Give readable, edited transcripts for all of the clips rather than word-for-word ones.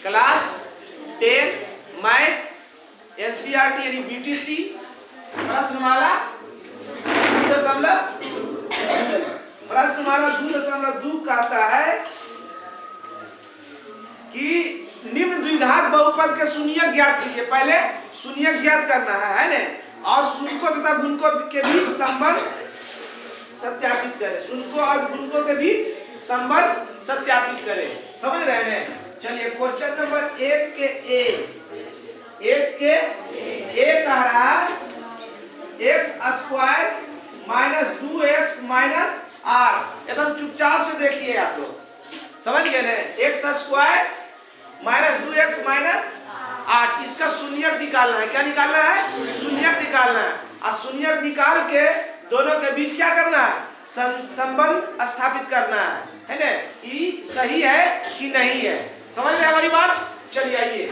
Class 10 math NCERT यानी BTC प्रश्नमाला 2.2 कहता है कि निम्न द्विघात बहुपद के शून्यक ज्ञात कीजिए। पहले शून्यक ज्ञात करना है ना, और शुल्कों तथा गुणकों के बीच संबंध सत्यापित करें। शुल्कों और गुणकों के बीच संबंध सत्यापित करें। समझ रहे हैं? चलिए क्वेश्चन नंबर 1 के ए कह रहा है x² - 2x - 8। एकदम चुपचाप से देखिए आप लोग, समझ गए ना? x² - 2x - 8 इसका शून्यक निकालना है। क्या निकालना है? शून्यक निकालना है। और शून्यक निकाल के दोनों के बीच क्या करना है? संबंध स्थापित करना है ना, कि सही है कि नहीं है। समझ रहे हमारी बात? चलिए आइए,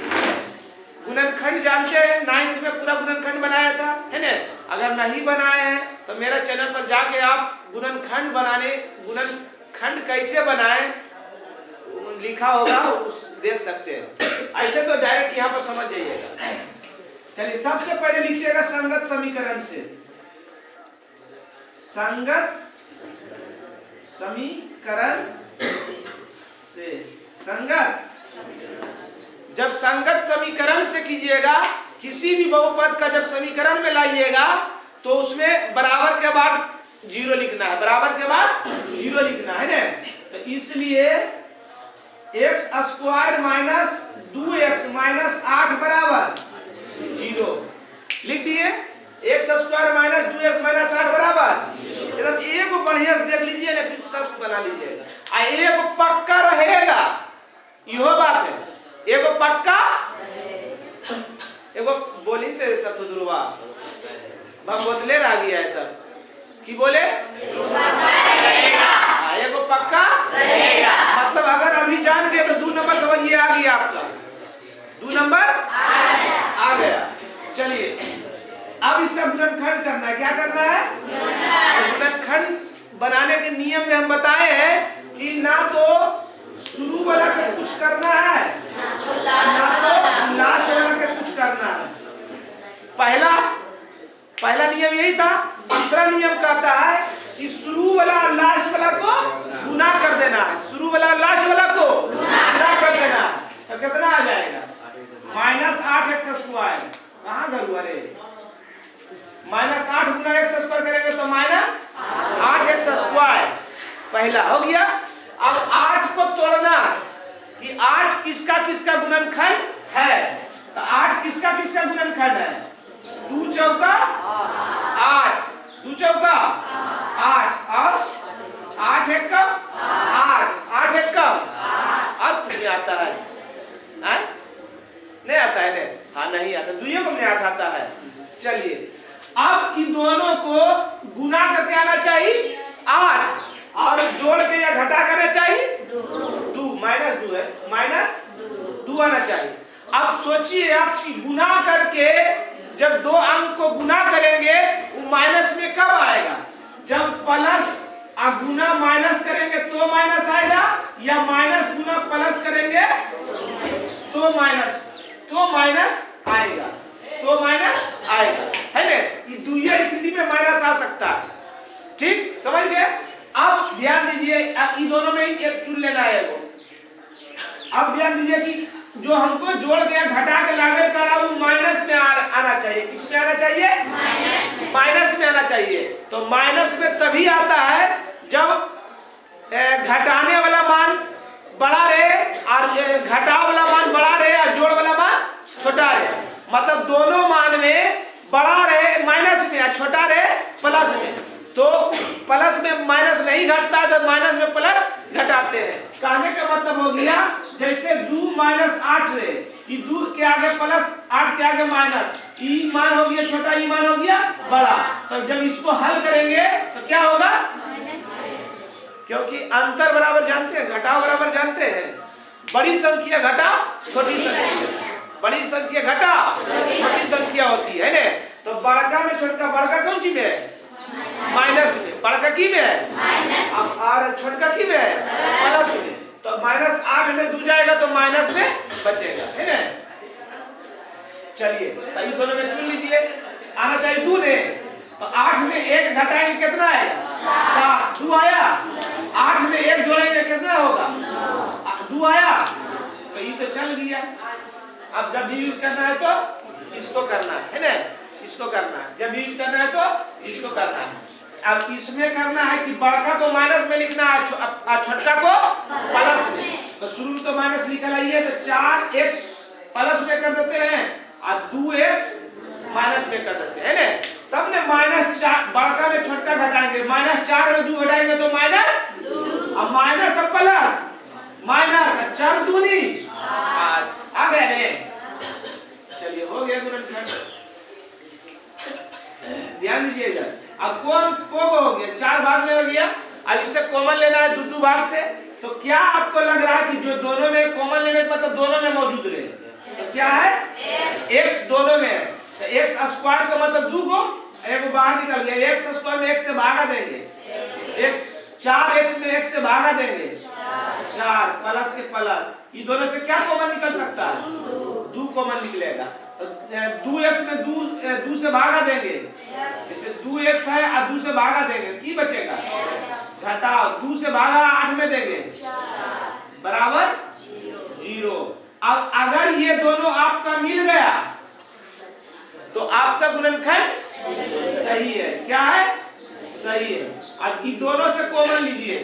गुणनखंड जानते हैं, 9th में पूरा गुणनखंड बनाया था, है ना? अगर नहीं बनाए हैं तो मेरा चैनल पर जाके आप गुणनखंड कैसे बनाएं लिखा होगा, उस देख सकते हैं। ऐसे तो डायरेक्ट यहाँ पर समझ जाइएगा। चलिए सबसे पहले लिखिएगा संगत समीकरण से। संगत समीकरण से संगत जब संगत समीकरण से कीजिएगा, किसी भी बहुपद का जब समीकरण में लाइएगा तो उसमें बराबर के बाद 0 लिखना है। बराबर के बाद 0 लिखना है ना। तो इसलिए x² - 2x - 8 बराबर 0 लिख दिए। x² - 2x - 8 बराबर एकदम एक बढ़िया से देख लीजिए ना, फिर सब बना लीजिएगा। एक पक्का रहेगा, यह बात है। एगो पक्का एगो बोली ने सब तो दुर्वा बोतले रह गया है सब की बोले एगो पक्का रहेगा। मतलब अगर अभी जान गए तो 2 नंबर समझिए आ गया आपका, 2 नंबर आ गया। चलिए अब इसका गुणनखंड करना है। क्या करना है? गुणनखंड बनाने के नियम में हम बताए हैं कि ना तो शुरू वाला के कुछ करना है, ना तो लास्ट वाला के कुछ करना है। पहला नियम यही था। दूसरा नियम कहता है कि शुरू वाला और लास्ट वाला को गुना कर देना है। शुरू वाला और लास्ट वाला को गुना कर देना है। तो कितना आ जाएगा? -8x²। कहाँ गलू? अरे -8 गुना x² करेंगे तो -8x²। पहला हो गया। अब 8 को तोड़ना कि 8 किसका किसका गुणनखंड है। तो 8 किसका किसका गुणनखंड है? 2 चौका 8, 2 चौका 8 और 8 एक कम 8 एक कम। और कुछ नहीं आता है? नहीं आता है? नहीं, हाँ नहीं आता। 2 को 8 आता है। चलिए अब इन दोनों को गुना करके आना चाहिए 8, और जोड़ के या घटा करना चाहिए 2 -2 है, -2 आना चाहिए। अब सोचिए आप कि गुना करके जब 2 अंक को गुना करेंगे वो माइनस में कब आएगा? जब प्लस गुना माइनस करेंगे तो माइनस आएगा, या माइनस गुना प्लस करेंगे तो माइनस आएगा, तो माइनस आएगा, है ना? ये दुइया स्थिति में माइनस आ सकता है। ठीक, समझ गए? अब ध्यान दीजिए, इन दोनों में ही एक चुन लेना है वो। अब ध्यान दीजिए कि जो हमको जोड़ के घटा के लागल करा वो माइनस में आना चाहिए। किस में आना चाहिए? माइनस में आना चाहिए। तो माइनस में तभी आता है जब घटाने वाला मान बड़ा रहे और घटाव वाला मान बड़ा रहे और जोड़ वाला मान छोटा रहे। मतलब दोनों मान में बड़ा रहे माइनस में और छोटा रहे प्लस में। तो प्लस में माइनस नहीं घटता तो माइनस में प्लस घटाते हैं। कहने का मतलब हो गया जैसे 2 -8 रहे, ये 2 के आगे प्लस 8 के आगे माइनस, ई मान हो गया छोटा, ई मान हो गया बड़ा। तो जब इसको हल करेंगे तो क्या होगा? क्योंकि अंतर बराबर जानते हैं, घटाव बराबर जानते हैं। बड़ी संख्या घटा छोटी संख्या, बड़ी संख्या घटा छोटी संख्या होती है ना। तो बड़का में छोटका, बड़का कौन सी में है? माइनस में। बड़का की में है? और छोटका की में है? प्लस में। तो -8 8 में 2 जाएगा तो माइनस में बचेगा, है ना। चलिए तो ये दोनों में चुन लीजिए, आना चाहिए 2 ने, तो 8 में 1 घटाएंगे कितना आएगा 7, 2 आया। 8 में 1 जोड़ेंगे कितना होगा 2 आया, तो ये तो चल गया। अब जब भी यूज करना है तो इसको करना है ना, इसको करना है, जब यूज करना है तो इसको करना है। अब इसमें करना है कि बड़का को माइनस में लिखना है, छोटा को प्लस में। तो शुरू तो माइनस निकल आई है, तो 4x प्लस में कर देते हैं और 2x माइनस में कर देते हैं ना। तब ने -4 बड़का में छोटा घटाएंगे, -4 में 2 घटाएंगे तो -2, अब माइनस और प्लस माइनस 4 दूनी 8 आ गए ने। चलिए हो गया गुणनखंड, ध्यान दीजिएगा। अब कौन को हो गया 4 भाग में हो गया, अब इससे कॉमन लेना है 2 भाग से। तो क्या आपको लग रहा है कि जो दोनों में कॉमन लेने का मतलब दोनों में मौजूद रहे, तो क्या है x दोनों में है, तो x स्क्वायर का मतलब 2 को एक बाहर निकल गया, x स्क्वायर में x से भागा देंगे, x 4x में x से भागा देंगे 4 प्लस के प्लस, ये दोनों से क्या कॉमन निकल सकता है 2 कॉमन निकलेगा। तो 2x में 2 से भागा देंगे, जैसे 2x है और 2 से भागा देंगे, की बचेगा घटाओ 2 से भागा 8 में देंगे बराबर 0। अब अगर ये दोनों आपका मिल गया तो आपका गुणनखंड सही है, क्या है सही है। अब ये दोनों से कॉमन लीजिए,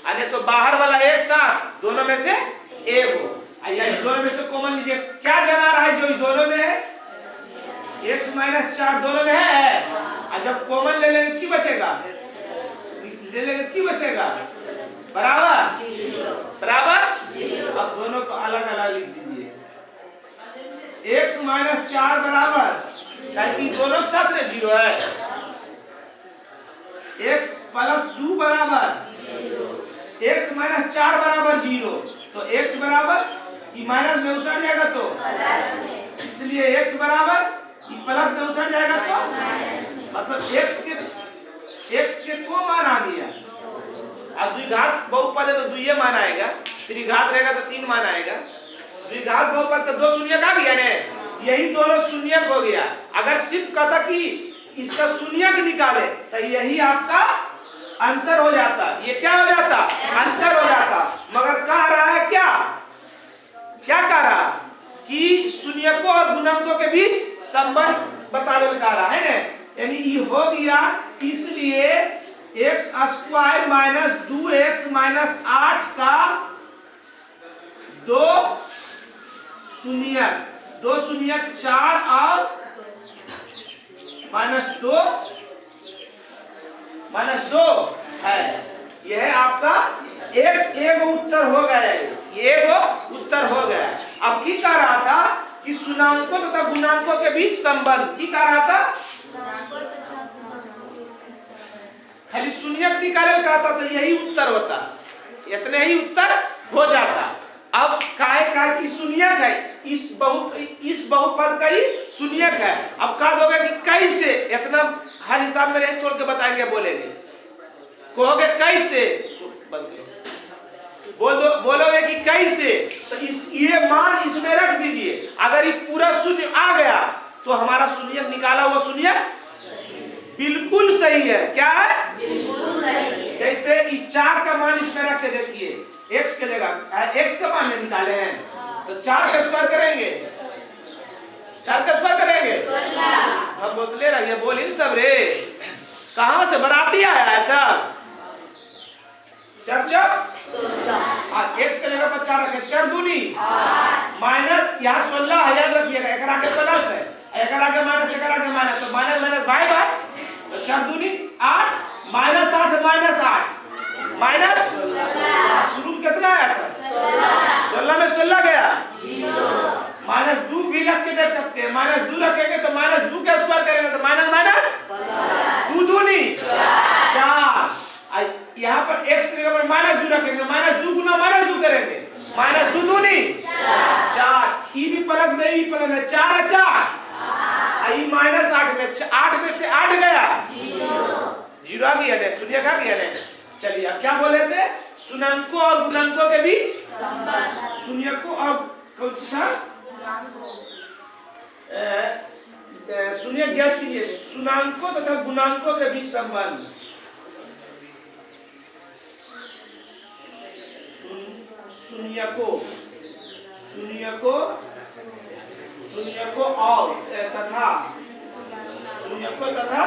अरे तो बाहर वाला एक साथ दोनों में से एक हो, या दोनों में से कॉमन लीजिए। क्या जना रहा है जो दोनों में है x - 4 दोनों में है, और जब कॉमन ले लेंगे की बचेगा, ले लेंगे की बचेगा बराबर बराबर। अब दोनों को अलग अलग लिख दीजिए, x - 4 बराबर, ताकि दोनों के साथ में 0 है, x + 2 बराबर x - 4 बराबर 0, तो x बराबर ये माइनस में उछट जाएगा तो इसलिए x बराबर ये प्लस में उछट जाएगा तो मतलब x के को मान आ गया। अब द्विघात बहुपद है तो द्वितीय मान आएगा, त्रिघात रहेगा तो 3 मान आएगा। द्विघात बहुपद का 2 शून्यक आ गया ने, यही दोनों शून्यक हो गया। अगर सिर्फ कहता कि इसका शून्यक निकाले तो यही आपका आंसर हो जाता, ये क्या हो जाता आंसर हो जाता। मगर कह रहा है क्या कह रहा कि शून्यकों और गुणकों के बीच संबंध बतावे कह रहा है ना, यानी ये हो गया। इसलिए x स्क्वायर - 2x - 8 का 2 शून्यक 4 और -2 है। यह आपका एक उत्तर हो गया, एक उत्तर हो गया। अब की कह रहा था कि शून्याकों तथा गुणांकों के बीच संबंध, की कह रहा था खाली शून्यक निकाले कहता तो यही उत्तर होता, इतने ही उत्तर हो जाता। अब काहे कि शून्यक है, इस बहुपद का ही शून्यक है। अब कह दोगे कि कैसे, इतना हर हिसाब में नहीं तोड़ के बताएंगे, बोलेंगे कहोगे कैसे, उसको बंद करो, बोलोगे कि कैसे, तो ये मान इसमें रख दीजिए। अगर ये पूरा शून्य आ गया तो हमारा शून्यक निकाला हुआ शून्यक बिल्कुल सही है। क्या है बिल्कुल सही है। जैसे इस 4 का मान इसमें रख के देखिए, x के जगह x का मान निकाले हैं तो 4 का स्क्वायर करेंगे, 4 का स्क्वायर करेंगे, हम बोतले रहिए बोलिन सब रे, कहां से बराती आया है सब, चप x के जगह पर 4 रखे, 4 दूनी माइनस यहाँ 16 याद रखिएगा, एक आगे प्लस है, एक आगे माइनस, एक आगे माइनस, तो माइनस माइनस बाय बाय, तो 4 दूनी 8 -8 -8 माइनस शुरू कितना आया था 16 में 16 गया, -2 भी रख के देख सकते हैं, -2 रखेंगे तो -2 का स्क्वायर करेंगे तो माइनस माइनस 2 दूनी 4, यहाँ पर x की जगह पर -2 रखेंगे, -2 गुना -2 करेंगे, -2 दूनी 4, ई भी प्लस में ई भी प्लस में 4 4, आई -8 में 8 में से 8 गया 0 आ गया ने, शून्य आ गया ने। चलिए अब क्या बोले थे, शून्याकों और गुणांकों के बीच शून्यकों और कौन सी था शून्य ज्ञात कीजिए शून्याकों तथा गुणांकों के बीच संबंध। शून्यकों और तथा शून्यकों तथा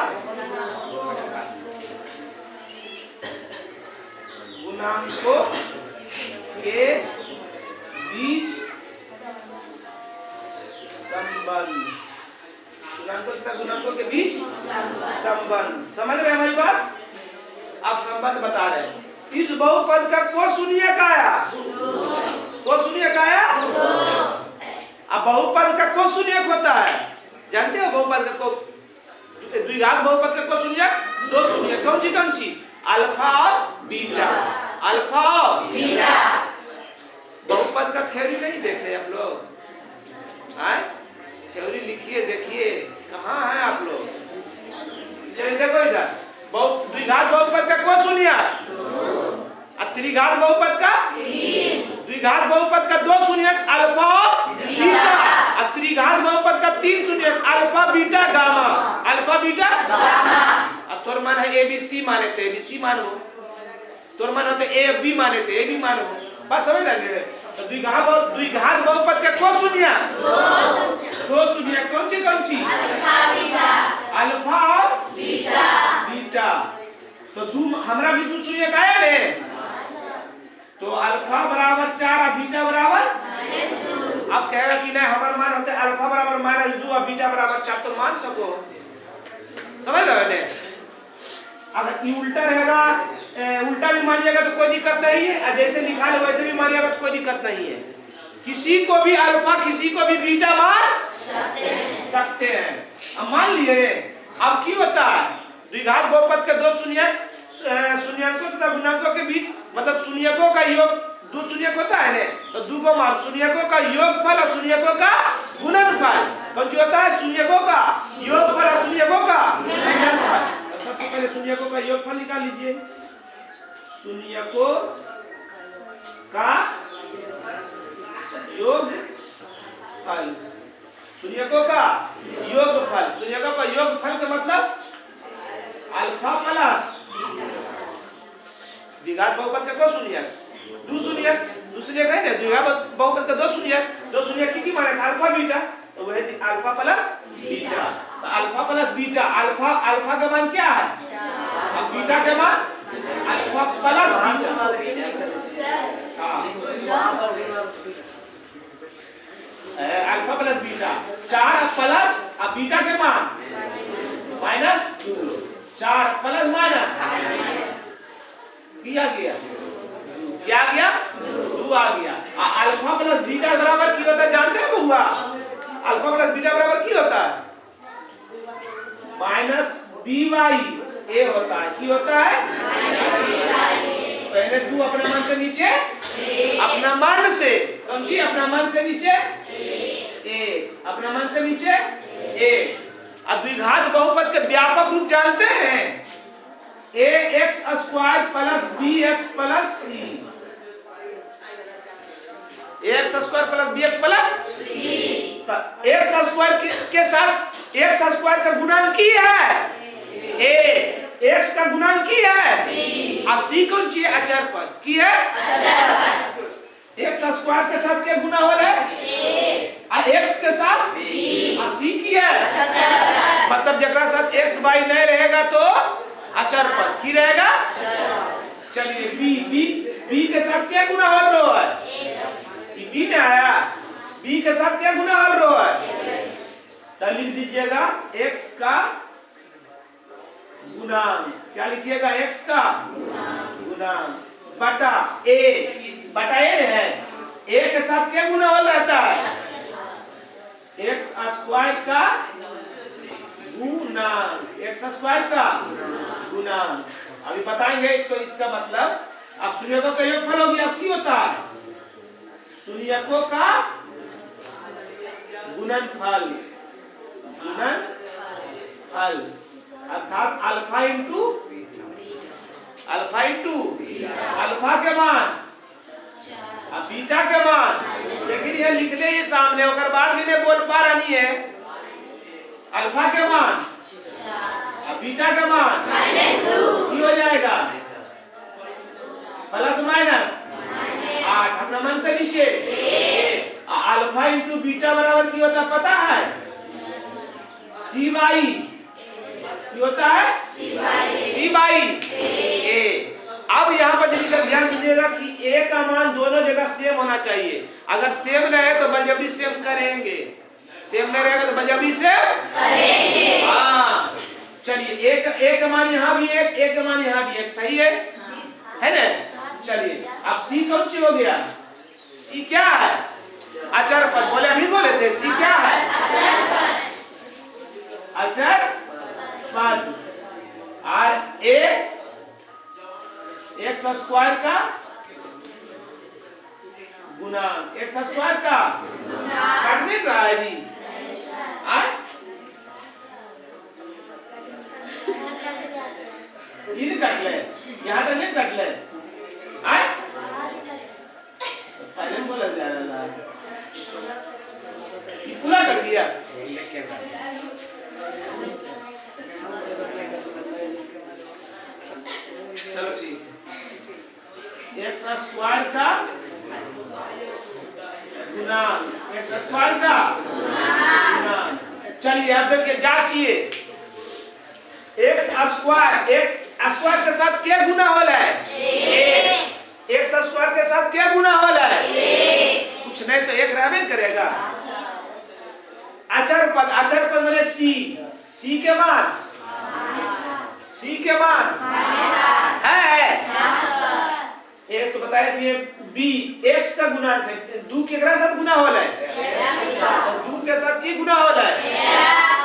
गुणांकों के बीच संबंध। गुणांकों तथा गुणांकों के बीच संबंध। समझ रहे हैं हमारी बात? आप संबंध बता रहे हैं। इस बहुपद का को शून्यक आया, को शून्यक आया। अब बहुपद का को शून्यक होता है, जानते हो? बहुपद का को द्विघात बहुपद का को शून्यक दो शून्यक कौन सी? अल्फा और बीटा। अल्फा और बीटा। बहुपद का थ्योरी नहीं देखे आप लोग? थ्योरी लिखिए, देखिए कहाँ है आप लोग? चलिए देखो इधर, द्विघात बहुपद का को शून्यक, त्रिघात बहुपद का द्विघात बहुपद का दो शून्यक अल्फा और बीटा, और त्रिघात बहुपद का तीन शून्यक alpha beta gamma. Alpha beta gamma. अब तोर मान है एबीसी माने थे, एबीसी मानो। तोर मान होते ए बी माने थे, ए बी मानो। बस समझ रहे हैं? तो द्विघात बहुपद का को शून्यक दो शून्यक कौन सी? अल्फा और बीटा। तो हमरा भी दो शून्यक आया ने, तो अल्फा बराबर 4 और बीटा बराबर -2। अब कहेगा कि नहीं हमारा मान होते अल्फा बराबर -2 और बीटा बराबर 4, तो मान सको। समझ रहे हो? अगर ये उल्टा रहेगा, उल्टा भी मानिएगा तो कोई दिक्कत नहीं है, और जैसे लिखा है वैसे भी मानिएगा तो कोई दिक्कत नहीं है। किसी को भी अल्फा किसी को भी बीटा मान सकते हैं। अब मान लिए, अब क्या होता है? द्विघात बहुपद के दो शून्यक शून्यकों तथा गुणांकों के बीच, मतलब शून्यकों का योग दो शून्यक होता है ना, तो दो को मान शून्यकों का योगफल और शून्यकों का गुणनफल। कौन सी होता है? शून्यकों का योगफल और शून्यकों का गुणनफल। तो सबसे पहले शून्यकों का योगफल निकाल लीजिए। शून्यकों का योगफल, शून्यकों का योगफल। शून्यकों का योगफल का मतलब अल्फा प्लस द्विघात बहुपद का को शून्यक दो शून्यक है ना, द्विघात बहुपद का दो शून्यक की माने अल्फा बीटा, तो वह अल्फा प्लस बीटा। तो अल्फा प्लस बीटा, अल्फा का मान क्या है? अब बीटा का मान alpha plus beta. Alpha plus beta 4 plus अब बीटा के मान -2, 4 प्लस माइनस किया गया, क्या गया? 2 आ गया। अल्फा प्लस बीटा बराबर क्या होता है जानते हैं बहुआ? अल्फा प्लस बीटा बराबर क्या होता है? -by(a) होता है। क्या होता है? पहले तू अपने मन से नीचे, अपना मन से कौन सी? अपना मन से नीचे x, अपना मन से नीचे a। अब द्विघात बहुपद के व्यापक रूप जानते हैं? ax² plus bx plus c, ax² plus bx plus c। x² के साथ x² का गुणन की है a, x का गुणन की है और c कौन सी है? अचर पद की है। x² के साथ क्या गुना हो रहा है? x के साथ और c की है, मतलब जगह साथ x y नहीं रहेगा तो अचर पद की रहेगा। चलिए b के साथ क्या गुना हो रहा है? b ने आया, b के साथ क्या गुना हो रहा है? तो लिख दीजिएगा x का गुणांक। क्या लिखिएगा? x का गुणांक बटा a है। a के साथ क्या गुना हो रहता है? x² का गुणांक, x² का गुणांक। अभी बताएंगे इसको, इसका मतलब। अब शून्यकों का योगफल हो गया। अब क्या होता है? शून्यकों का गुणनफल, गुणनफल अर्थात अल्फा इंटू अल्फा के मान अब बीटा के मान, लेकिन ये लिख ले ये सामने, ओकर बाद भी नहीं बोल पा रही है। अल्फा के मान, अब बीटा का मान की हो जाएगा प्लस माइनस 8, अपना मन से नीचे। अल्फा इंटू बीटा बराबर की होता है पता है? सी बाई की होता है सी बाई ए। अब यहाँ पर जल्दी ध्यान दीजिएगा कि ए का मान दोनों जगह सेम होना चाहिए। अगर सेम नहीं है तो बलजबरी सेम करेंगे, सेम नहीं रहेगा तो बलजबरी से करेंगे। हाँ चलिए, एक का मान यहाँ भी एक का मान यहाँ भी एक, सही है ना? चलिए अब सी कौन सी हो गया? सी क्या है? अचर पद। बोले अभी बोले थे सी क्या है? अचर पद। और ए एक्स स्क्वायर का गुणांक, एक्स स्क्वायर का कट नहीं रहा है जी? इन कट ले, यहाँ तक नहीं कट ले। पहले बोला जा रहा है पूरा कर दिया। चलो ठीक है, एक्स स्क्वायर का गुणांक, एक्स स्क्वायर का गुणांक। चलिए अब देखिए जांचिए, एक्स स्क्वायर के साथ क्या गुना होला है? एक्स स्क्वायर के साथ क्या गुना होला है? कुछ नहीं तो एक रहबे करेगा। अचर पद मैंने सी के मान, सी के मान है एक तो बताए दिए बी एक्स का गुणांक है, दू के साथ गुना होला है, दू के साथ की गुना होला है?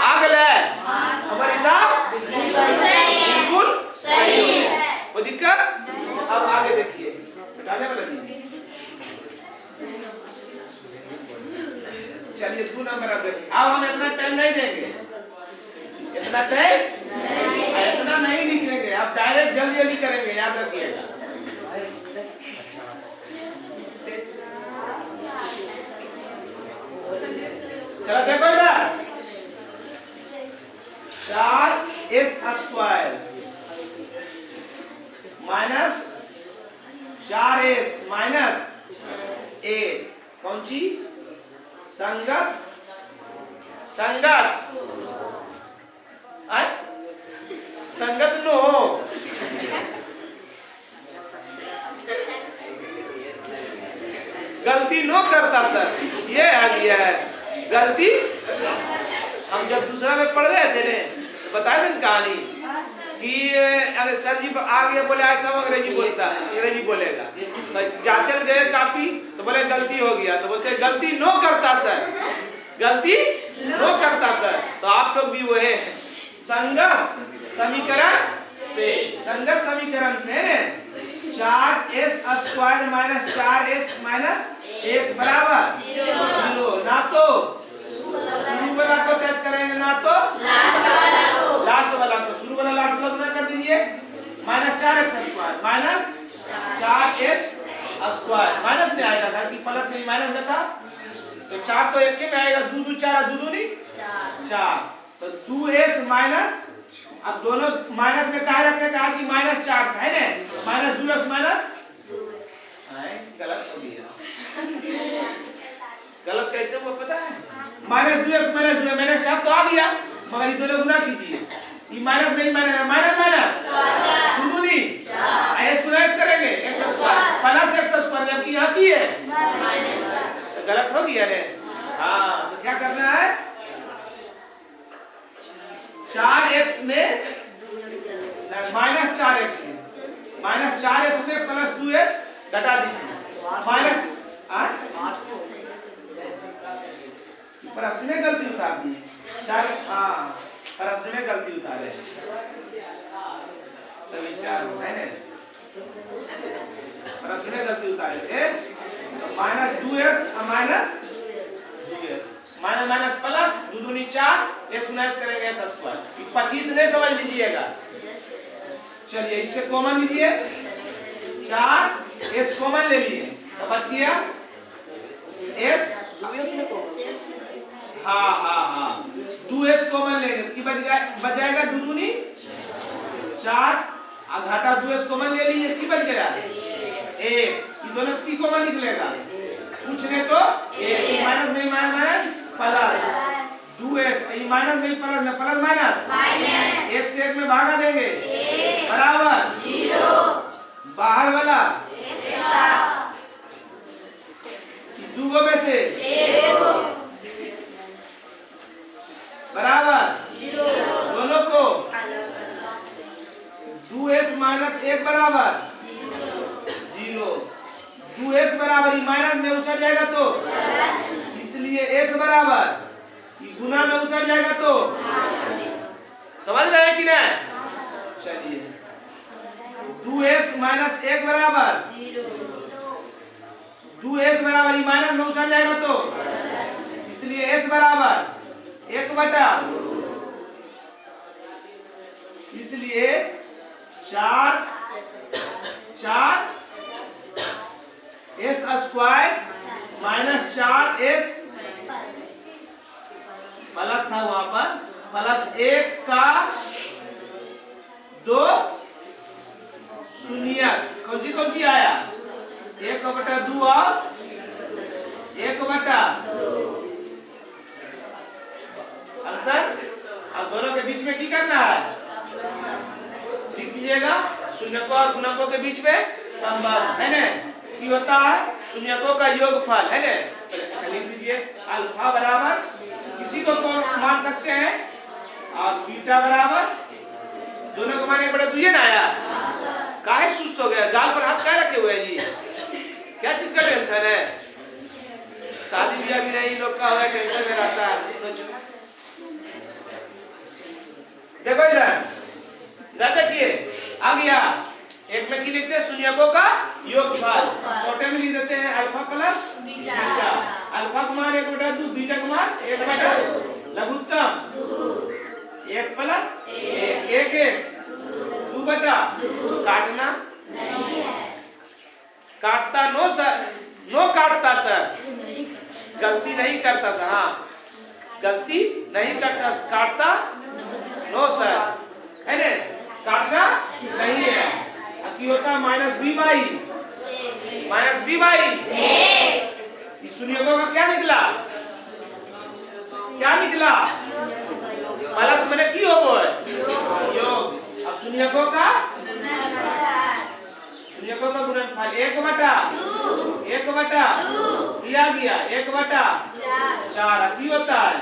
आगल है हमारे हिसाब बिल्कुल सही है, कोई दिक्कत? अब आगे देखिए, डालने वाला जी। चलिए 2 नंबर अब देखिए। अब हम इतना टाइम नहीं देंगे, इतना टाइम इतना नहीं लिखेंगे, आप डायरेक्ट जल्दी जल्दी करेंगे, याद रखिएगा। चलो देखो इधर, 4s square minus 4s minus a, कौन सी? संगत संगत नो गलती नो करता सर, ये आ गया है गलती। हम जब दूसरा में पढ़ रहे थे ने तो बताए थे कहानी कि अरे सर जी आ गया, बोले ऐसा अंग्रेजी बोलता, अंग्रेजी बोलेगा तो जांचल गए कापी तो बोले गलती हो गया, तो बोलते गलती नो करता सर, गलती नो करता सर। तो आप लोग भी वो है संगत समीकरण से, संगत समीकरण से 4s square minus 4s minus 1 बराबर 0। ना तो शुरू वाला को टच करेंगे, ना तो लास्ट वाला को। शुरू वाला लास्ट वाला गुना कर दीजिए, minus 4x square minus 4s square, minus नहीं आएगा था कि प्लस नहीं माइनस था, तो 4 तो एक में आएगा, 2 2 4 2 2 नहीं 4, तो 2s माइनस, अब दोनों माइनस में कहा रखे, कहा कि माइनस 4 था है ना, माइनस 2s माइनस, गलत हो गया। गलत कैसे हुआ पता है? माइनस 2x माइनस 2 माइनस 4 तो आ गया, मगर ये दोनों गुना कीजिए, ये माइनस नहीं माइनस माइनस माइनस दोनों नहीं s गुना s करेंगे x square plus x square, जबकि यहाँ की है तो गलत हो गया रे। हाँ तो क्या करना है, 4x में माइनस 4x में माइनस 4s में प्लस 2s घटा दीजिए, माइनस प्रश्न में गलती उतार दी, 4 हाँ प्रश्न में गलती उतारे तभी 4 है ना, प्रश्न में गलती उतारे थे, minus 2x minus 2s minus minus plus 2 दूनी 4 x माइनस करेंगे s स्क्वायर, 25 नहीं समझ लीजिएगा। चलिए इससे कॉमन लीजिए, 4s कॉमन ले लिए, तो बच गया एस। हाँ 2s कॉमन लेंगे कि बच जाएगा 2 दूनी 4 और घाटा 2s कॉमन ले लीजिए कि बच गया 1। ये दोनों की कॉमन निकलेगा पूछने तो 1 माइनस नहीं माइनस प्लस 2s माइनस नहीं प्लस में प्लस माइनस 1 से 1 में भागा देंगे बराबर 0 बाहर वाला 2 में से 1 बराबर 0 दोनों को 2s माइनस 1 बराबर 0 2s बराबर माइनस में उछल जाएगा तो इसलिए s बराबर गुना में उछल जाएगा तो समझ रहे हैं कि नहीं? चलिए 2s माइनस 1 बराबर 2s बराबर माइनस में उछल जाएगा तो इसलिए s बराबर 1 बटा इसलिए 4 s square minus 4s plus था वहां पर प्लस 1 का 2 शून्य कौन सी आया 1 बटा 2 और 1 बटा आंसर। अब दोनों के बीच में क्या करना है लिख दीजिएगा शून्यकों और गुणकों के बीच में संबंध है ना कि होता है शून्यकों का योगफल है ना। अच्छा लिख दीजिए अल्फा बराबर किसी को मान सकते हैं और बीटा बराबर दोनों को माने बड़ा दुए ना आया काहे सुस्त हो गया गाल पर हाथ काहे रखे हुए हैं जी क्या चीज का टेंशन है शादी ब्याह भी नहीं लोग का हुआ टेंशन में रहता है सोचो देखो इधर देखिए आ गया एक में की लिखते हैं शून्यकों का योगफल छोटे में लिख देते हैं अल्फा प्लस बीटा अल्फा का मान 1 बटा 2 बीटा का मान 1 बटा 2 लघुत्तम 1 प्लस 1 2 बटा काटना नहीं है काटता नो सर नो काटता सर गलती नहीं करता सर हाँ गलती नहीं करता काटता नो सर है ना काटना नहीं है की होता है माइनस बी बाई शून्यकों का क्या निकला प्लस मैंने की हो वो योग अब शून्यकों का गुणनफल 1 बटा किया गया 1 बटा 4 की होता है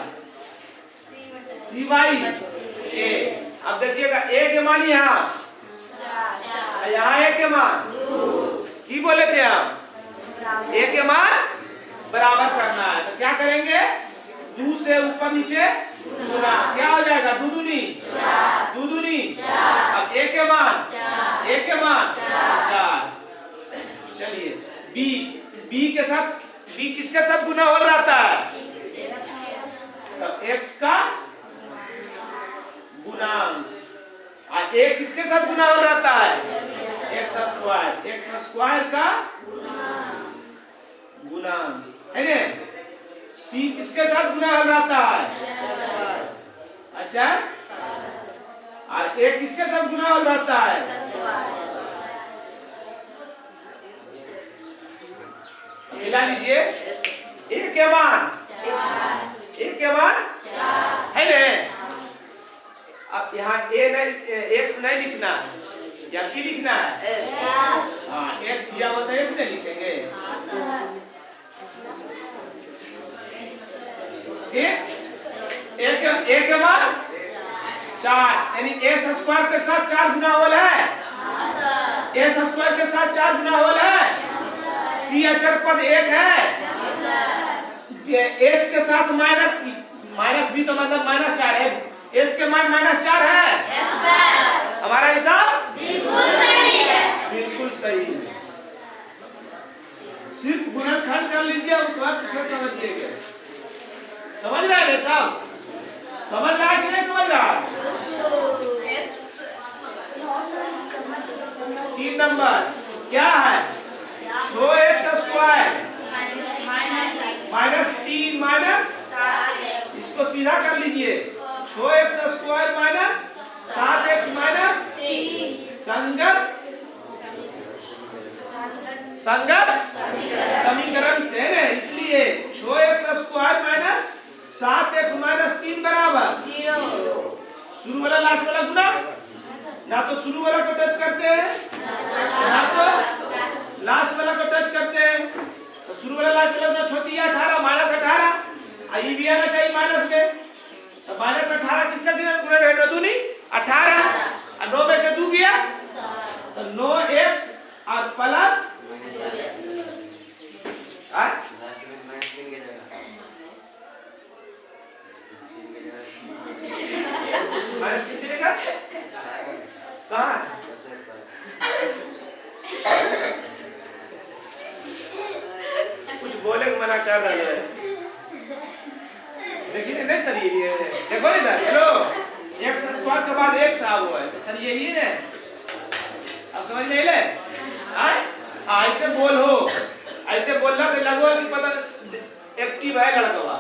सी बाई ए। अब देखिएगा ए के मान यहाँ ए के मान की बोले थे हम ए के मान बराबर करना है तो क्या करेंगे 2 से ऊपर नीचे गुना क्या हो जाएगा 2 दूनी 4 अब ए के मान 4 चलिए बी किसके साथ गुना हो रहता है तो x का गुणांक और एक किसके साथ गुना हो रहता है एक्स स्क्वायर का गुणांक है ना। सी किसके साथ गुना हो रहता है अच्छा और एक किसके साथ गुना हो रहता है मिला लीजिए एक के मान है ना। अब यहाँ ए नहीं एक्स नहीं लिखना है या की लिखना है हाँ एक्स दिया होता है एक्स नहीं लिखेंगे एक के मान 4 यानी एस स्क्वायर के साथ 4 गुना होल है एस स्क्वायर के साथ 4 गुना होल है सी अचर पद 1 है एस के साथ माइनस बी तो मतलब -4 है एस के मान -4 है हमारा हिसाब बिल्कुल सही है। सिर्फ गुणनखंड कर लीजिए फिर समझिएगा समझ रहा है साहब समझ रहा है कि नहीं समझ रहा 3 नंबर क्या है 6x² समीकरण से ना, इसलिए 6x square minus 7x minus 3 बराबर 0। शुरू वाला लास्ट वाला गुना, ना तो शुरू वाला को टच करते हैं ना तो लास्ट वाला को टच करते हैं। तो शुरू वाला लास्ट वाला गुना छोटी 18 माइनस 18, ये भी आना चाहिए माइनस में। तो माइनस 18 किसका गुना है? 9 दूनी 18, और 9 में से 2 गया तो 9x और प्लस माइनस कितने देगा? कहाँ कुछ बोले को मना कर रहे हैं। देखिए नहीं सर, ये देखो ना इधर, हेलो x स्क्वायर के बाद x आ हुआ है, तो सर ये ना अब समझ में ले ऐसे बोलो, ऐसे बोलना से लगभग कि पता एक्टिव है लड़का।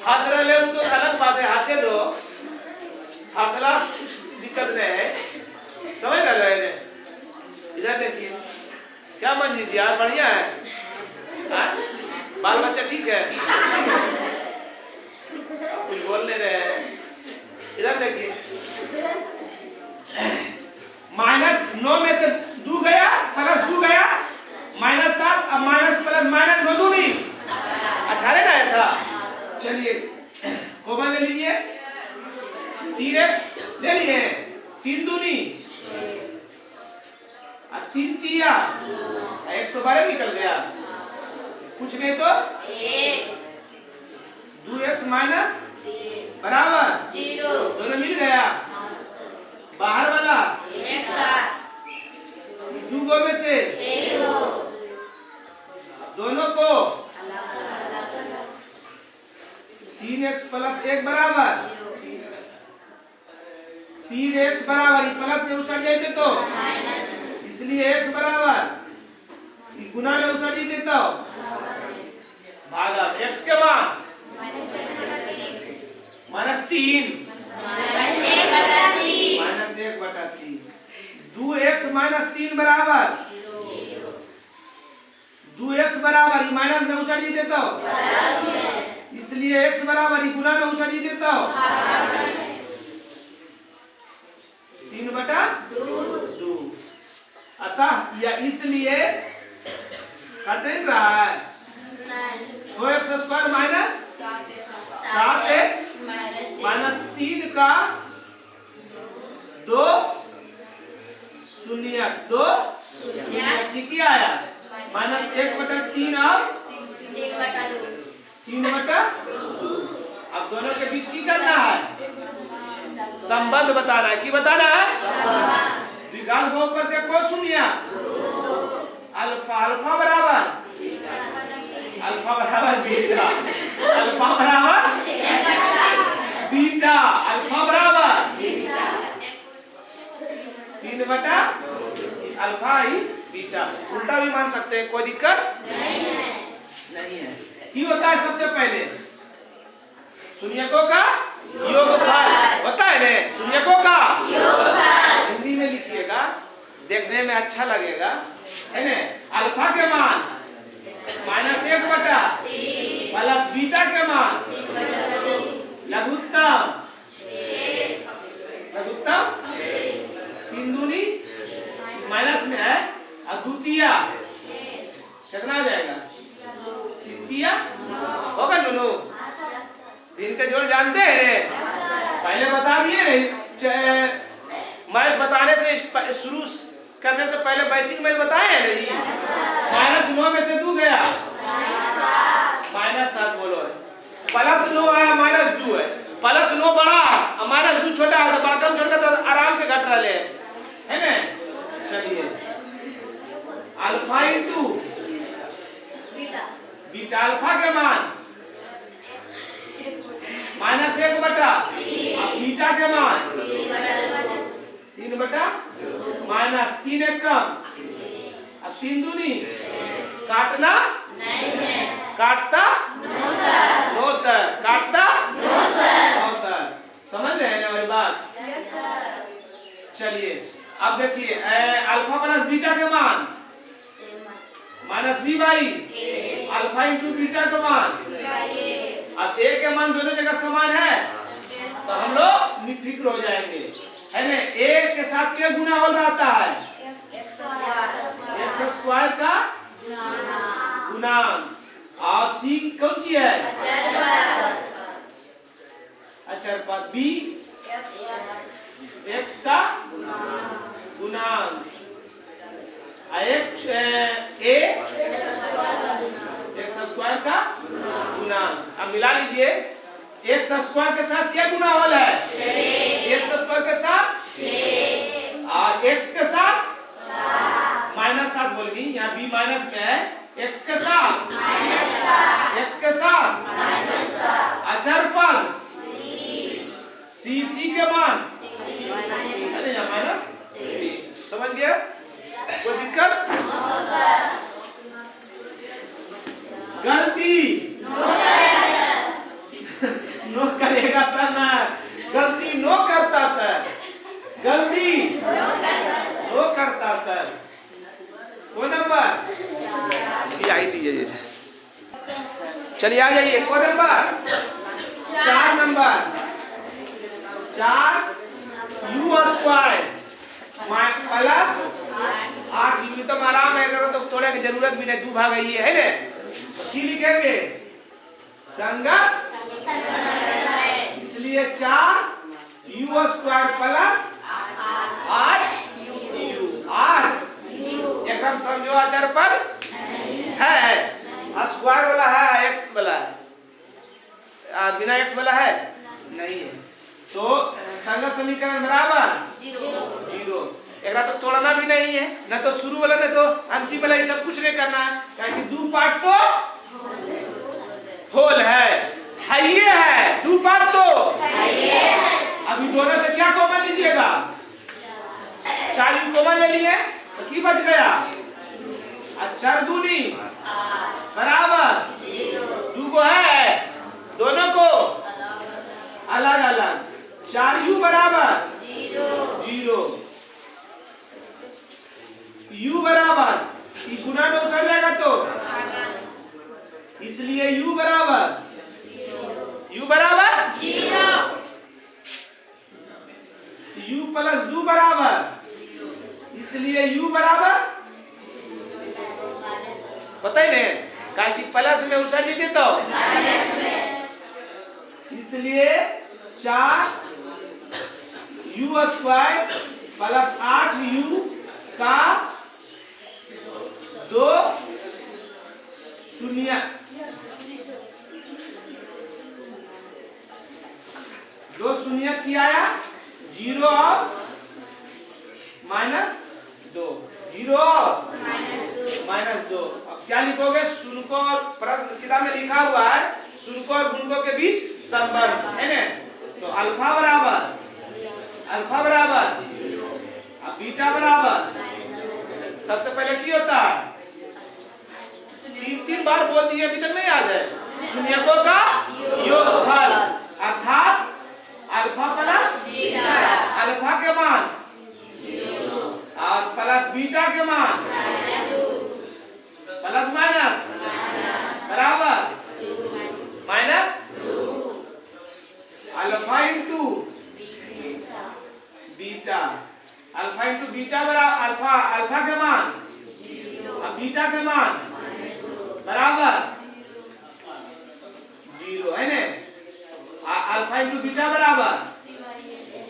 हंस रहे हो तो अलग बात है, हंसे दो, हंसला कुछ दिक्कत नहीं है, समझ रहे हो। इधर देखिए क्या मंजीत यार, बढ़िया है, बाल बच्चा ठीक है, कुछ बोल नहीं रहे हैं। इधर देखिए माइनस 9 में से 2 गया प्लस 2 गया माइनस 7, अब माइनस प्लस माइनस 9 दूनी 18 आया था। चलिए कॉमन ले लीजिए, 3x ले लिए, 3 दूनी 3 तिया, x तो बाहर निकल गया, कुछ नहीं तो 2x माइनस बराबर 0, दोनों मिल गया। बाहर वाला 2 गो में से दोनों को 3x प्लस 1 बराबर 3x बराबर, प्लस में उछल जाते तो इसलिए x बराबर गुना में उछल जाते तो भागा x के मान -3 -1/3 2x -3 बराबर 2x बराबर माइनस में उछल जाते तो इसलिए x बराबर गुना में उछल जाते तो 3/2। अतः या इसलिए कट रहा है 6x square minus 7x minus 3 का 2 शून्य क्या आया -1/3 और 3/2। अब दोनों के बीच की करना है, संबंध बताना है। की बताना है? द्विघात बहुपद का कोण शून्य अल्फा, अल्फा बराबर बीटा, अल्फा बराबर बीटा, अल्फा बराबर 3/, अल्फा ही बीटा, उल्टा भी मान सकते हैं, कोई दिक्कत नहीं है। की होता है सबसे पहले शून्यकों का योगफल होता है ना, शून्यकों का योगफल हिंदी में लिखिएगा, देखने में अच्छा लगेगा, है ना। अल्फा के मान -1/3 प्लस बीटा के मान लघुत्तम 3 दूनी माइनस में है और द्वितीय कितना आ जाएगा? तृतीय होगा नुनू। दिन के जोड़ जानते हैं, पहले बता दिए, मैथ बताने से शुरू करने से पहले बेसिक मैथ बताए हैं नहीं। -9 में से 2 गया -7 बोलो है, +9 आया -2 है, +9 बड़ा और -2 छोटा है, तो बड़ा कम छोटा तो आराम से घट रहे है ना। चलिए अल्फा इंटू बीटा, अल्फा के मान -1/, बीटा के मान 3/, -3 एक कम और 3 दूनी काटना नहीं है, काटता नो सर, काटता नो सर। समझ रहे हैं ना मेरी बात? चलिए अब देखिए अल्फा प्लस बीटा के मान minus b by alpha into beta का मान। अब ए के मान दोनों जगह समान है तो हम लोग निफिक्र हो जाएंगे, है ना। ए के साथ क्या गुना हो रहता है? एक्स स्क्वायर का गुणांक। और सी कौन सी है? अचर पद। बी एक्स का गुणांक। एक्स ए एक्स स्क्वायर का गुणांक। अब मिला लीजिए, एक्स स्क्वायर के साथ क्या गुना होल है? एक्स स्क्वायर के साथ और एक्स के साथ -7 बोलवी, यहाँ बी माइनस में है। एक्स के साथ एक्स के साथ अचर पद सी के मान अरे यहाँ माइनस। समझ गया? कोई दिक्कत? गलती नो करेगा सर ना, गलती नो करता सर, गलती नो करता सर। वो नंबर सी आई दीजिए। चलिए आ जाइए। को number 4 number 4 you square plus 8 you. तो आराम है, अगर तो थोड़े की जरूरत भी नहीं, 2 भाग है ना। की लिखेंगे? संगत, इसलिए 4 यू स्क्वायर प्लस 8 यू। 8 एकदम समझो अचर पर है, स्क्वायर वाला है, एक्स वाला है, बिना एक्स वाला है नहीं है। तो संगत समीकरण बराबर 0। एक तो तोड़ना भी नहीं है, न तो शुरू वाला न तो अंतिम वाला, ये सब कुछ नहीं करना है, क्योंकि 2 पार्ट तो होल है ये है 2 पार्ट तो अभी दोनों से क्या कॉमन लीजिएगा? 4 यू कॉमन ले लिए तो की बच गया? अचर दूनी बराबर 2 को है, दोनों को अलग अलग। 4 यू बराबर 0 यू बराबर ये गुना में उछल जाएगा तो इसलिए यू बराबर 0। यू प्लस 2 बराबर, इसलिए यू बराबर पता ही नहीं कहा कि प्लस में उछल जीते तो इसलिए 4 यू स्क्वायर प्लस 8 यू का 2 शून्य 2 शून्य किया आया 0 और -2 0 और -2। अब क्या लिखोगे? शुल्को और प्रश्न किताब में लिखा हुआ है शुल्को और गुणकों के बीच संबंध है ना। तो अल्फा बराबर अब बीटा बराबर सबसे पहले की होता है? 3 बार बोल दिए, अभी तक नहीं याद है? शून्यकों का योगफल अर्थात अल्फा प्लस अल्फा के मान और प्लस बीटा के मान प्लस माइनस बराबर -2 alpha into beta. Alpha into beta बराबर अल्फा के मान और बीटा के मान बराबर 0 है ना। अल्फा इंटू बीटा बराबर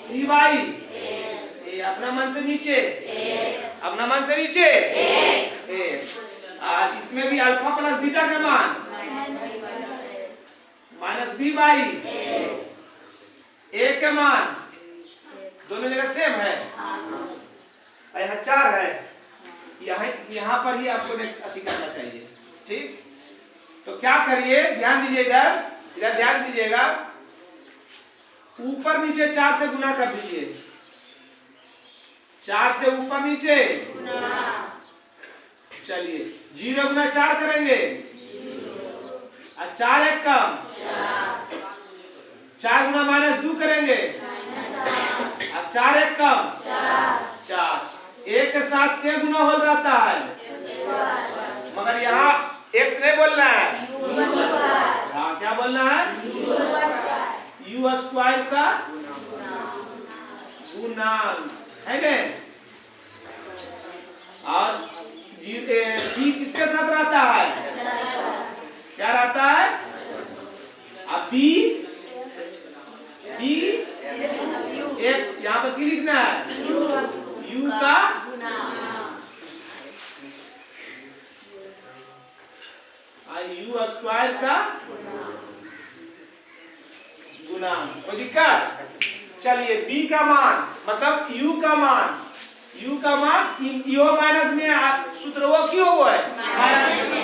सी बाई ए, अपना मन से नीचे और इसमें भी अल्फा प्लस बीटा के मान माइनस बी बाई ए के मान दोनों जगह सेम है। यहाँ 4 है, यहाँ पर ही आपको अति करना चाहिए। ठीक, तो क्या करिए? ध्यान दीजिए, इधर ध्यान दीजिएगा। ऊपर नीचे 4 से गुना कर दीजिए। 4 से ऊपर नीचे चलिए 0 गुना 4 करेंगे और 4 एक कम 4 गुना -2 करेंगे और 4 एक कम 4। एक के साथ क्या गुना हो रहता है? मगर यहाँ x नहीं बोलना है, हाँ क्या बोलना है, u स्क्वायर का गुणांक है न। और c किसके साथ रहता है, क्या रहता है, अब b x यहाँ पर क्या लिखना है, u का u स्क्वायर का गुणांक, कोई दिक्कत। चलिए b का मान मतलब u का मान यो माइनस में सूत्र वो क्यों हुआ है,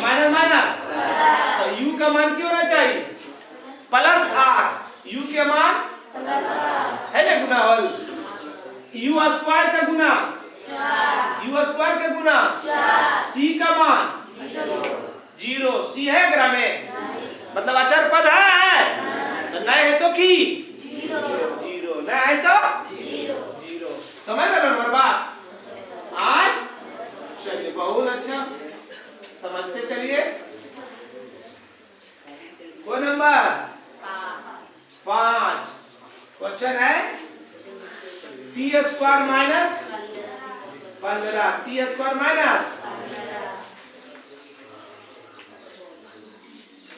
माइनस माइनस, तो u का मान क्यों होना चाहिए, प्लस r, u के मान है ना गुणा u स्क्वायर का गुना, u स्क्वायर का गुना, c का मान 0, c है ग्राम में मतलब अचर पद है, तो नहीं है तो की 0, नहीं है तो 0, समझ रहे हो बात। आज चलिए बहुत अच्छा समझते चलिए। कोई नंबर 5 क्वेश्चन है T square minus 15, T square minus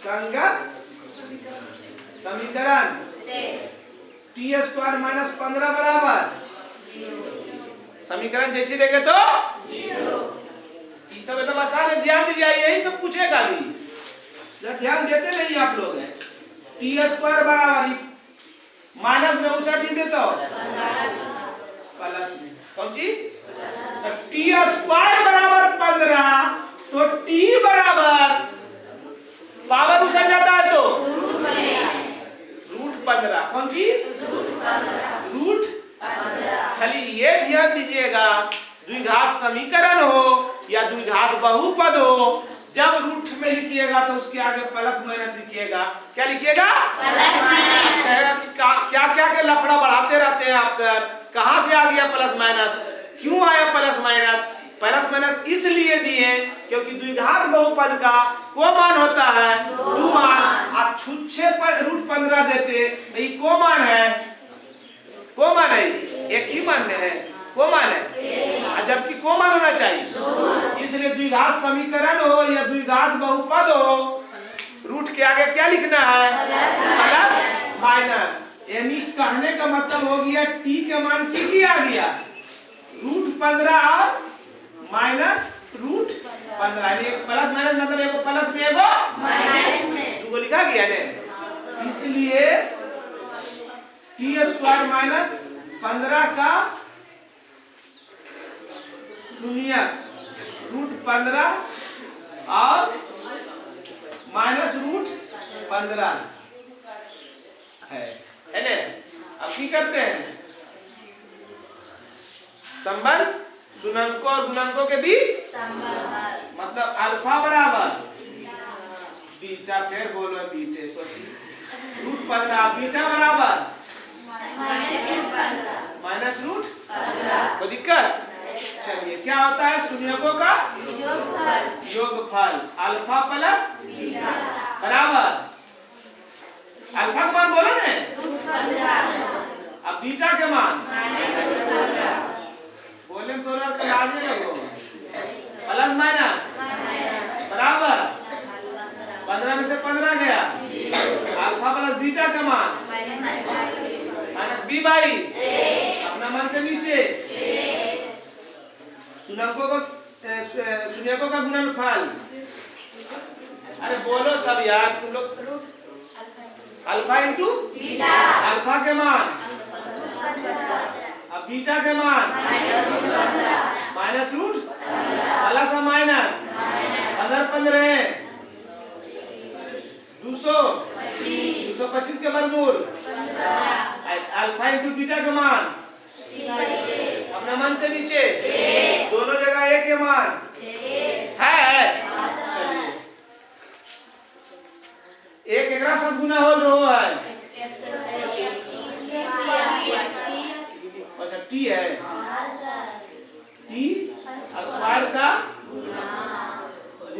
संगत समीकरण टी स्क्वायर माइनस 15 बराबर समीकरण जैसे देखे तो ये सब एकदम आसान है, ध्यान दीजिए, यही सब पूछेगा भी, जब ध्यान देते नहीं आप लोग हैं। टी स्क्वायर बराबर माइनस में उसा टी देते हो प्लस में, कौन सी टी स्क्वायर बराबर 15, तो टी बराबर पावर उसा जाता है तो रूट 15, कौन सी रूट 15। खाली ये ध्यान दीजिएगा, द्विघात समीकरण हो या द्विघात बहुपद हो, जब रूट में लिखिएगा तो उसके आगे प्लस माइनस लिखिएगा, क्या लिखिएगा प्लस माइनस। कहेगा कि क्या क्या के लफड़ा बढ़ाते रहते हैं आप सर, कहां से आ गया प्लस माइनस, क्यों आया प्लस माइनस, प्लस माइनस इसलिए दिए क्योंकि द्विघात बहुपद का को मान होता है 2 मान, आप छुच्छे पर रूट 15 देते, ये को मान है, को मान है, एक ही मान है, को मान है, जबकि को मान होना चाहिए, इसलिए द्विघात समीकरण हो या द्विघात बहुपद हो, रूट के आगे क्या लिखना है प्लस माइनस। यानी कहने का मतलब हो गया टी के मान की आ गया रूट 15 और माइनस रूट 15, एक प्लस माइनस मतलब एक प्लस में एगो माइनस में, दो लिखा गया ने, इसलिए टी स्क्वायर माइनस 15 का शून्य रूट 15 और माइनस रूट 15 है ना। अब की करते हैं संबंध शुन्याङ्कों और गुणांकों के बीच संबंध, मतलब अल्फा बराबर बीटा, फिर बोलो बीटे रूट 15, बीटा बराबर माइनस रूट 15, कोई दिक्कत। चलिए क्या होता है शून्यकों का योगफल, अल्फा प्लस बीटा बराबर, अल्फा का मान बोलो ने, अब बीटा के मान बोले तो आगे लगो प्लस माइनस बराबर 15 में से 15 गया, अल्फा प्लस बीटा का मान माइनस बी बाई अपना मान से नीचे, शून्यकों का गुणनफल, अरे बोलो सब यार तुम लोग, अल्फा इंटू अल्फा के मान, अब बीटा के मान माइनस रूट प्लस माइनस 15 225 के वर्गमूल, अल्फा इंटू बीटा के मान अपना मान से नीचे, दोनों जगह एक के मान है। चलिए एक एकरा साथ गुना हो रहा है, अच्छा टी है, टी स्क्वायर का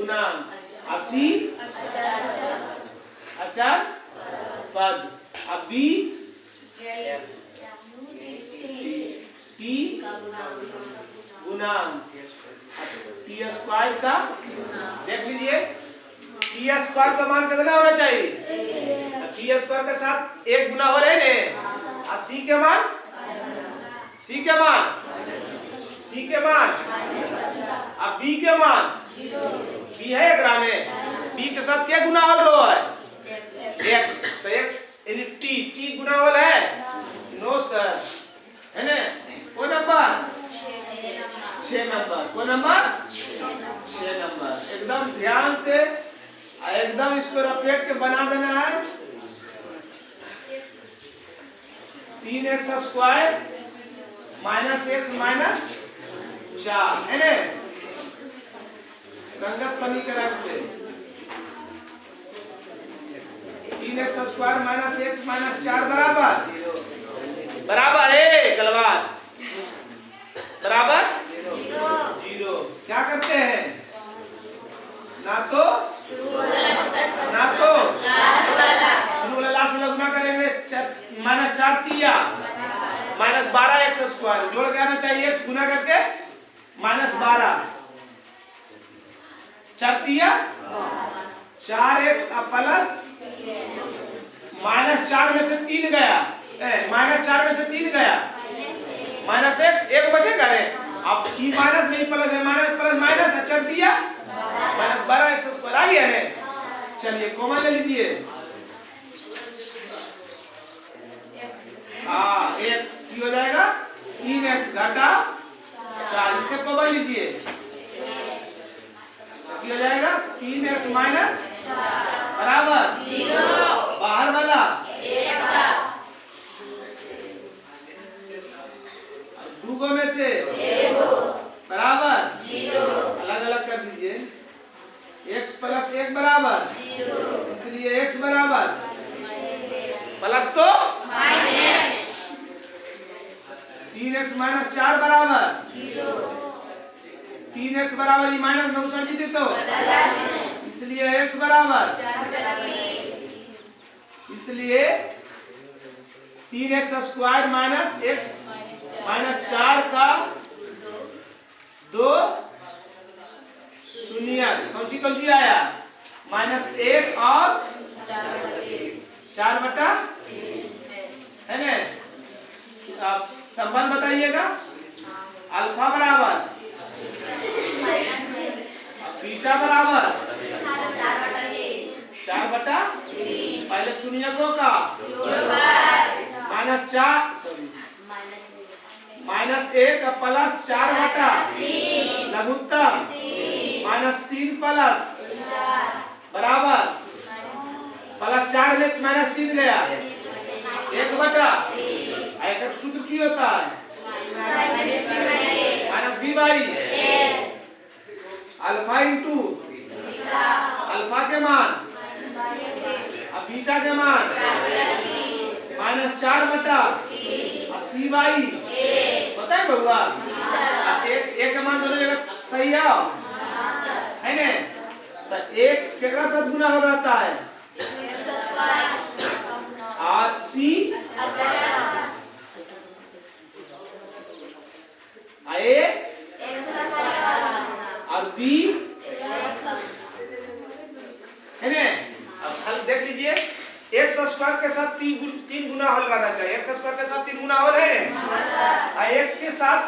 गुणांक। और सी अचर पद। अब बी टी गुणांक। टी स्क्वायर का देख लीजिए, टी स्क्वायर का मान कितना होना चाहिए? टी स्क्वायर के साथ एक गुना हो रहे ने। और सी के मान, सी के मान, सी के मान, अब बी के मान, बी है एकरा में, बी के साथ क्या गुना हो रहा है? एक्स। तो एक्स यानी टी, टी गुना होल है? नो सर, है ना? कौन नंबर? 6 नंबर। कौन नंबर? 6 नंबर। एकदम ध्यान से एकदम इसको रपेट के बना देना है। 3x square minus x minus 4 है ना? संगत समीकरण से 3x square minus x minus 4 बराबर बराबर है गलबात बराबर 0। क्या करते हैं? ना तो शुरू वाला लास्ट वाला गुना करेंगे। माइनस 4 तिया माइनस 12 एक्स स्क्वायर जोड़ के आना चाहिए। एक्स गुना करके माइनस 12 4 तिया 4x प्लस माइनस 4 में से 3 गया, माइनस 4 में से 3 गया, माइनस एक्स एक बचेगा रे। अब ई माइनस नहीं प्लस है, माइनस प्लस माइनस अचर दिया माइनस 12 एक्स स्क्वायर आ गया है। चलिए कॉमन ले लीजिए। हाँ एक्स की हो जाएगा 3x घटा 4, इससे कॉमन लीजिए। हो जाएगा 3x माइनस बराबर 0, बाहर वाला दूगो में से बराबर 0, अलग अलग कर दीजिए। x प्लस 1 बराबर 0, इसलिए x बराबर प्लस तो माइनस 3x माइनस 4 बराबर 0, 3x बराबर माइनस 9 जीते तो इसलिए x बराबर, इसलिए 3x square minus x minus 4 का 2 शून्य कौन सी आया? माइनस 1 और 4 बटा है ना? अब संबंध बताइएगा। अल्फा बराबर बीटा बराबर 4 बटा पहले शून्यकों का माइनस 4 माइनस 1 प्लस 4 बटा लघुत्तम माइनस 3 प्लस बराबर प्लस 4 में माइनस 3 गया 1 बटा एक सूत्र की होता है minus b by alpha into alpha के मान अब बीटा के मान माइनस 4 बटा सी बाई पता है बउआ? एक का मान दोनों जगह सही है ना? तो एक केकरा साथ गुना हो रहता है और सी ए और बी है ना? अब हल देख लीजिए। एक्स स्क्वायर के साथ 3 गुना हल करना चाहिए। एक्स स्क्वायर के साथ 3 गुना हल है ना? एक्स के साथ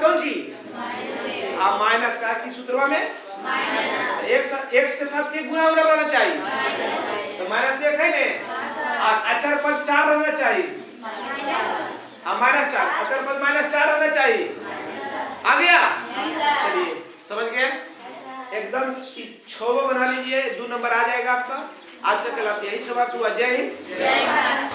कौन सी माइनस का की सूत्रवा में एक्स के साथ के गुना रहना चाहिए तो माइनस 1 है ना? अचर पद 4 रहना चाहिए। माइनस 4 अचर पद माइनस 4 रहना चाहिए। आ गया? चलिए समझ गए? एकदम 6 बना लीजिए, 2 नंबर आ जाएगा आपका। आज का क्लास यही समाप्त हुआ। जय हिंद, जय भारत।